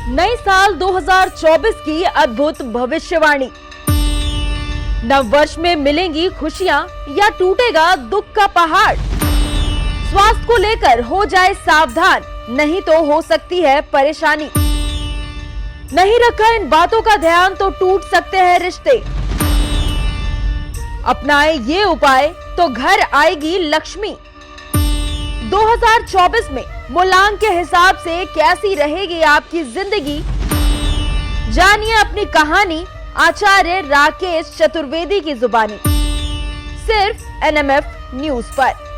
नए साल 2024 की अद्भुत भविष्यवाणी। नव वर्ष में मिलेंगी खुशियां या टूटेगा दुख का पहाड़। स्वास्थ्य को लेकर हो जाए सावधान, नहीं तो हो सकती है परेशानी। नहीं रखा इन बातों का ध्यान तो टूट सकते हैं रिश्ते। अपनाए ये उपाय तो घर आएगी लक्ष्मी। 2024 में मूलांक के हिसाब से कैसी रहेगी आपकी जिंदगी, जानिए अपनी कहानी आचार्य राकेश चतुर्वेदी की जुबानी, सिर्फ एनएमएफ न्यूज पर।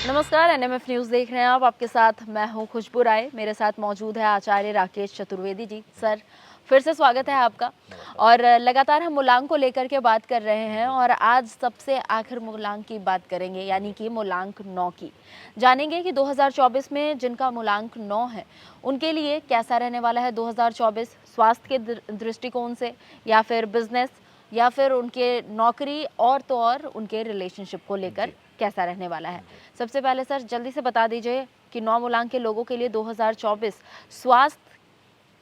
नमस्कार, एनएमएफ न्यूज देख रहे हैं आप। आपके साथ मैं हूं खुशबू राय। मेरे साथ मौजूद है आचार्य राकेश चतुर्वेदी जी। सर, फिर से स्वागत है आपका। और लगातार हम मूलांक को लेकर के बात कर रहे हैं और आज सबसे आखिर मूलांक की बात करेंगे, यानी कि मूलांक 9 की। जानेंगे कि 2024 में जिनका मूलांक 9 है उनके लिए कैसा रहने वाला है 2024, स्वास्थ्य के दृष्टिकोण से, या फिर बिजनेस, या फिर उनके नौकरी, और तो और उनके रिलेशनशिप को लेकर कैसा रहने वाला है। सबसे पहले सर जल्दी से बता दीजिए कि 9 मूलांक के लोगों के लिए 2024 स्वास्थ्य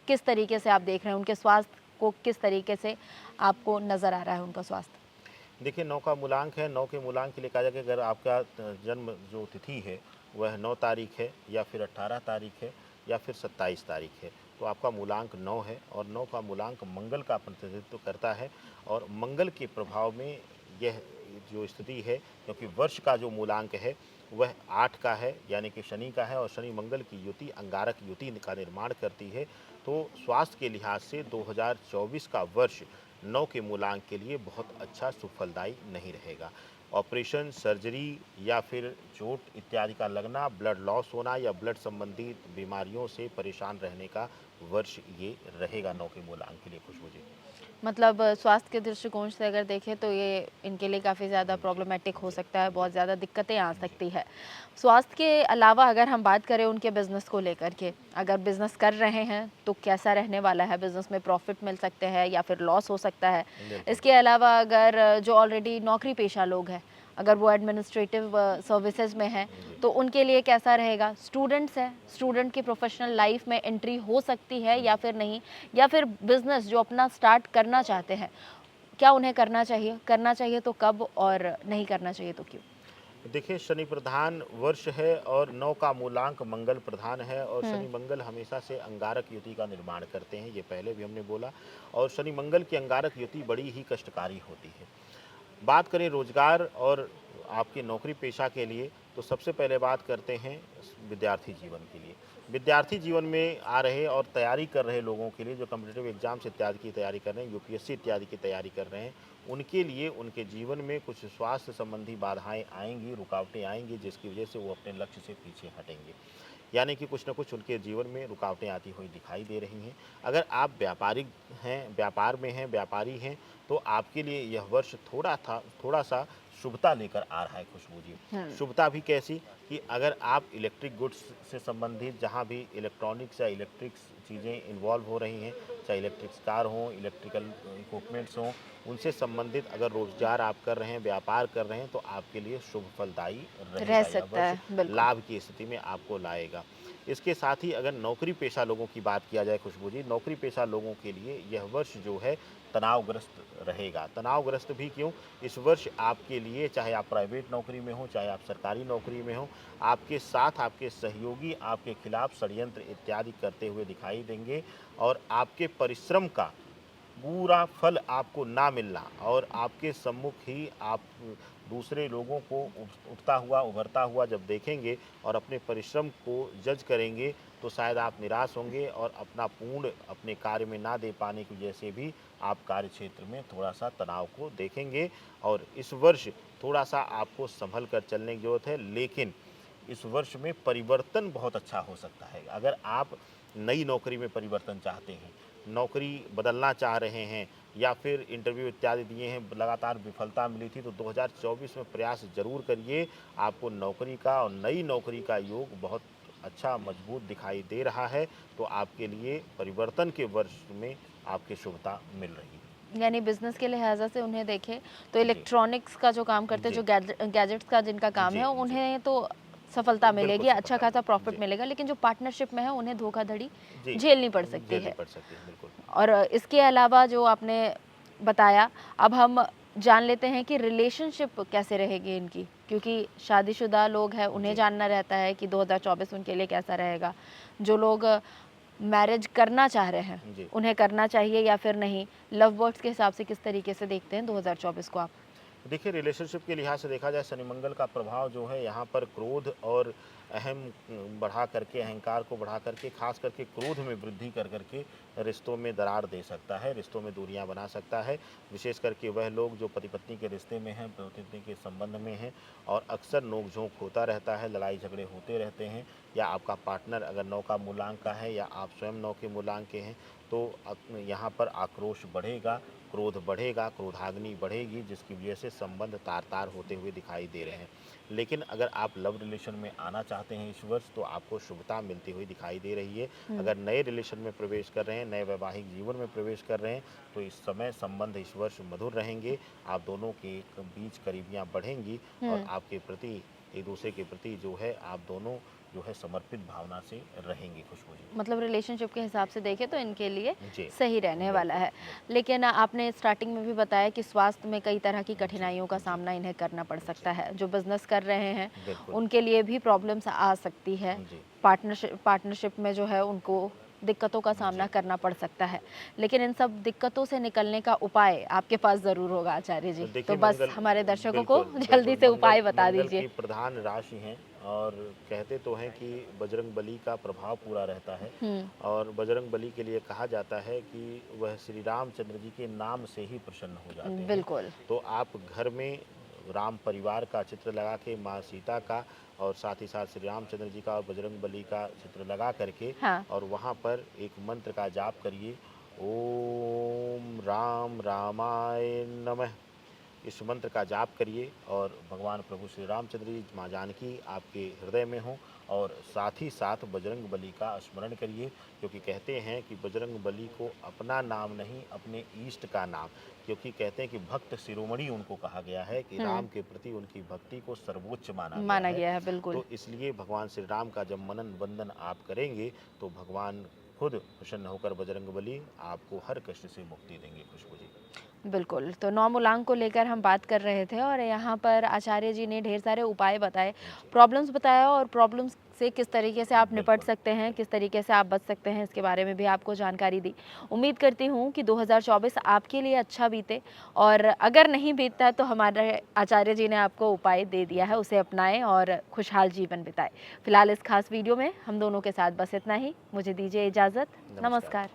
किस तरीके से आप देख रहे हैं, उनके स्वास्थ्य को किस तरीके से आपको नजर आ रहा है उनका स्वास्थ्य। देखिए, 9 का मूलांक है। 9 के मूलांक के लिए कहा जाए कि अगर आपका जन्म जो तिथि है वह 9 तारीख है या फिर 18 तारीख है या फिर 27 तारीख है, तो आपका मूलांक 9 है। और 9 का मूलांक मंगल का प्रतिनिधित्व करता है और मंगल के प्रभाव में यह जो स्थिति है, क्योंकि वर्ष का जो मूलांक है वह 8 का है, यानी कि शनि का है, और शनि मंगल की युति अंगारक युति का निर्माण करती है। तो स्वास्थ्य के लिहाज से 2024 का वर्ष 9 के मूलांक के लिए बहुत अच्छा सुफलदायी नहीं रहेगा। ऑपरेशन, सर्जरी या फिर चोट इत्यादि का लगना, ब्लड लॉस होना या ब्लड संबंधित बीमारियों से परेशान रहने का वर्ष ये रहेगा 9 के मूलांक के लिए। खुशबू जी, मतलब स्वास्थ्य के दृष्टिकोण से अगर देखें तो ये इनके लिए काफ़ी ज़्यादा प्रॉब्लमेटिक हो सकता है, बहुत ज़्यादा दिक्कतें आ सकती है। स्वास्थ्य के अलावा अगर हम बात करें उनके बिजनेस को लेकर के, अगर बिजनेस कर रहे हैं तो कैसा रहने वाला है, बिजनेस में प्रॉफिट मिल सकते हैं या फिर लॉस हो सकता है। इसके अलावा अगर जो ऑलरेडी नौकरी पेशा लोग हैं, अगर वो एडमिनिस्ट्रेटिव सर्विसेज में हैं तो उनके लिए कैसा रहेगा। स्टूडेंट्स हैं, स्टूडेंट की प्रोफेशनल लाइफ में एंट्री हो सकती है या फिर नहीं, या फिर बिजनेस जो अपना स्टार्ट करना चाहते हैं, क्या उन्हें करना चाहिए तो कब, और नहीं करना चाहिए तो क्यों। देखिए, शनि प्रधान वर्ष है और 9 का मूलांक मंगल प्रधान है, और शनि मंगल हमेशा से अंगारक युति का निर्माण करते हैं, ये पहले भी हमने बोला। और शनि मंगल की अंगारक युति बड़ी ही कष्टकारी होती है। बात करें रोजगार और आपके नौकरी पेशा के लिए, तो सबसे पहले बात करते हैं विद्यार्थी जीवन के लिए। विद्यार्थी जीवन में आ रहे और तैयारी कर रहे लोगों के लिए, जो कॉम्पिटिटिव एग्जाम्स इत्यादि की तैयारी कर रहे हैं, यूपीएससी इत्यादि की तैयारी कर रहे हैं, उनके लिए उनके जीवन में कुछ स्वास्थ्य संबंधी बाधाएं आएंगी, रुकावटें आएंगी, जिसकी वजह से वो अपने लक्ष्य से पीछे हटेंगे। यानी कि कुछ न कुछ उनके जीवन में रुकावटें आती हुई दिखाई दे रही हैं। अगर आप व्यापारिक हैं, व्यापार में हैं, व्यापारी हैं, तो आपके लिए यह वर्ष थोड़ा सा शुभता लेकर आ रहा है। खुशबू जी, शुभता भी कैसी कि अगर आप इलेक्ट्रिक गुड्स से संबंधित, जहां भी इलेक्ट्रॉनिक्स या इलेक्ट्रिक चीज़ें इन्वॉल्व हो रही हैं, चाहे इलेक्ट्रिक कार हों, इलेक्ट्रिकल इक्विपमेंट्स हों, उनसे संबंधित अगर रोजगार आप कर रहे हैं, व्यापार कर रहे हैं, तो आपके लिए शुभ फलदायी रह रहेगा। यह सकता है, वर्ष बिल्कुल। लाभ की स्थिति में आपको लाएगा। इसके साथ ही अगर नौकरी पेशा लोगों की बात किया जाए खुशबू जी, नौकरी पेशा लोगों के लिए यह वर्ष जो है तनावग्रस्त रहेगा। तनावग्रस्त भी क्यों, इस वर्ष आपके लिए, चाहे आप प्राइवेट नौकरी में हो, चाहे आप सरकारी नौकरी में हो, आपके साथ आपके सहयोगी आपके खिलाफ षड्यंत्र इत्यादि करते हुए दिखाई देंगे, और आपके परिश्रम का पूरा फल आपको ना मिलना, और आपके सम्मुख ही आप दूसरे लोगों को उठता हुआ उभरता हुआ जब देखेंगे और अपने परिश्रम को जज करेंगे, तो शायद आप निराश होंगे और अपना पूर्ण अपने कार्य में ना दे पाने की वजह से भी आप कार्य क्षेत्र में थोड़ा सा तनाव को देखेंगे। और इस वर्ष थोड़ा सा आपको संभल कर चलने की जरूरत है, लेकिन इस वर्ष में परिवर्तन बहुत अच्छा हो सकता है। अगर आप नई नौकरी में परिवर्तन चाहते हैं, नौकरी बदलना चाह रहे हैं, या फिर इंटरव्यू इत्यादि दिए हैं, लगातार विफलता मिली थी, तो 2024 में प्रयास जरूर करिए। आपको नौकरी का और नई नौकरी का योग बहुत अच्छा मजबूत दिखाई दे रहा है, तो आपके लिए परिवर्तन के वर्ष में आपकी शुभता मिल रही है। यानी बिजनेस के लिहाजा से उन्हें देखें तो जी। इलेक्ट्रॉनिक्स का जो काम करते हैं, जी। जो गैजेट्स का जिनका काम जी, है, जी। उन्हें तो सफलता बिल्कुल मिलेगी, अच्छा सफलता खासा मिलेगी। प्रॉफिट जी। मिलेगा, लेकिन जो पार्टनरशिप में है उन्हें धोखाधड़ी जी, झेलनी पड़ सकती झेलनी है। पड़ सकती है, बिल्कुल। और इसके अलावा जो आपने बताया, अब हम जान लेते हैं कि रिलेशनशिप कैसे रहेगी इनकी, क्योंकि शादीशुदा लोग हैं, उन्हें जी, जानना रहता है कि 2024 उनके लिए कैसा रहेगा। जो लोग मैरिज करना चाह रहे हैं, जी। उन्हें करना चाहिए या फिर नहीं? लव बर्ड्स के हिसाब से किस तरीके से देखते हैं 2024 को आप? देखिए, रिलेशनशिप के लिहाज से देखा जाए, शनि मंगल का प्रभाव जो है यहाँ पर क्रोध और बढ़ा करके, अहंकार को बढ़ा करके, खास करके क्रोध में वृद्धि कर करके रिश्तों में दरार दे सकता है, रिश्तों में दूरियां बना सकता है। विशेष करके वह लोग जो पति पत्नी के रिश्ते में हैं, पति पत्नी के संबंध में हैं, और अक्सर नोक-झोंक होता रहता है, लड़ाई झगड़े होते रहते हैं, या आपका पार्टनर अगर 9 का मूलांक का है या आप स्वयं 9 के मूलांक के हैं, तो यहाँ पर आक्रोश बढ़ेगा, क्रोध बढ़ेगा, क्रोधाग्नि बढ़ेगी, जिसकी वजह से संबंध तार-तार होते हुए दिखाई दे रहे हैं। लेकिन अगर आप लव रिलेशन में आना चाहते हैं इस वर्ष, तो आपको शुभता मिलती हुई दिखाई दे रही है। अगर नए रिलेशन में प्रवेश कर रहे हैं, नए वैवाहिक जीवन में प्रवेश कर रहे हैं, तो इस समय संबंध इस वर्ष मधुर रहेंगे। आप दोनों के बीच करीबियाँ बढ़ेंगी, और आपके प्रति, एक दूसरे के प्रति जो है, आप दोनों जो है समर्पित भावना से रहेंगे, खुशबू जी। मतलब रिलेशनशिप के हिसाब से देखें तो इनके लिए जी, सही रहने वाला बिल्कुल, है। लेकिन आपने स्टार्टिंग में भी बताया कि स्वास्थ्य में कई तरह की जी, कठिनाइयों का जी, सामना इन्हें करना पड़ जी, सकता है। जो बिज़नेस कर रहे हैं, बिल्कुल, उनके लिए भी प्रॉब्लम्स आ सकती है। जी, पार्टनरशिप में जो है उनको दिक्कतों का सामना जी। करना पड़ सकता है। लेकिन इन सब दिक्कतों से निकलने का उपाय आपके पास ज़रूर होगा आचार्य जी। तो देखिए, बस मंगल, हमारे दर्शकों को बिल्कुल, जल्दी बिल्कुल, से मंगल उपाय बता मंगल दीजिए। की प्रधान राशि हैं, और कहते तो हैं कि बजरंग बली का प्रभाव पूरा रहता है, हुँ, और बजरंग बली के लिए कहा जाता है कि वह श्री रामचंद्र जी के नाम से ही प्रसन्न हो जाते हैं। बिल्कुल। तो आप घर में राम परिवार का चित्र लगा के, माँ सीता का, और साथ ही साथ श्री रामचंद्र जी का और बजरंग बली का चित्र लगा करके, हाँ, और वहाँ पर एक मंत्र का जाप करिए, ओम राम रामाय नमः। इस मंत्र का जाप करिए, और भगवान प्रभु श्री रामचंद्र जी, माँ जानकी आपके हृदय में हो, और साथ ही साथ बजरंग बली का स्मरण करिए, क्योंकि कहते हैं कि बजरंग बली को अपना नाम नहीं, अपने इष्ट का नाम, क्योंकि कहते हैं कि भक्त शिरोमणि उनको कहा गया है, कि हुँ, राम के प्रति उनकी भक्ति को सर्वोच्च माना गया माना है। गया है, बिल्कुल। तो इसलिए भगवान श्री राम का जब मनन वंदन आप करेंगे, तो भगवान खुद प्रसन्न होकर बजरंग बली आपको हर कष्ट से मुक्ति देंगे, खुशबू जी। बिल्कुल, तो 9 मूलांक को लेकर हम बात कर रहे थे और यहाँ पर आचार्य जी ने ढेर सारे उपाय बताए, जी, प्रॉब्लम्स बताया और प्रॉब्लम्स से किस तरीके से आप निपट बिल्कुल। सकते हैं, किस तरीके से आप बच सकते हैं, इसके बारे में भी आपको जानकारी दी। उम्मीद करती हूँ कि 2024 आपके लिए अच्छा बीते, और अगर नहीं बीतता है तो हमारे आचार्य जी ने आपको उपाय दे दिया है, जी, उसे अपनाएँ और खुशहाल जीवन बिताएँ। फिलहाल इस खास वीडियो में हम दोनों के साथ बस इतना ही। मुझे दीजिए इजाज़त। नमस्कार। नमस्कार।